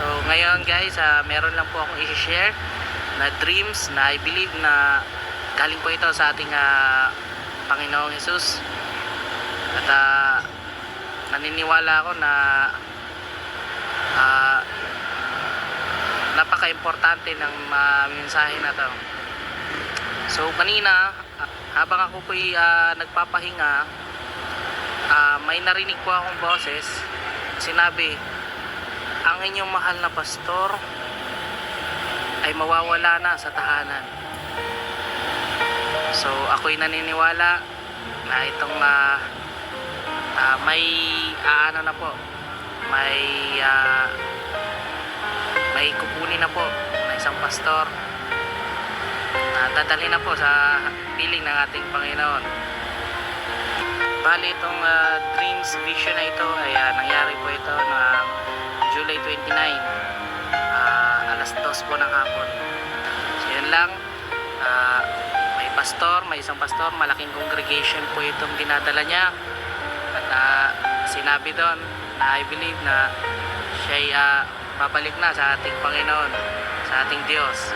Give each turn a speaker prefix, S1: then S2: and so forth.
S1: So ngayon guys, meron lang po akong i-share na dreams na I believe na galing po ito sa ating Panginoong Jesus. At naniniwala ako na napaka-importante ng mensahe na to. So kanina, habang ako po'y nagpapahinga, may narinig po akong boses. Sinabi, ang inyong mahal na pastor ay mawawala na sa tahanan. So ako'y naniniwala na itong may na po, may kukunin na po na isang pastor na dadalhin na po sa piling ng ating Panginoon. Bali itong dreams vision na ito ay nangyari po ito noong July 29, alas 2 po ng hapon. So yun lang, may isang pastor, malaking congregation po itong dinadala niya. At sinabi doon na I believe na siya babalik na sa ating Panginoon, sa ating Diyos.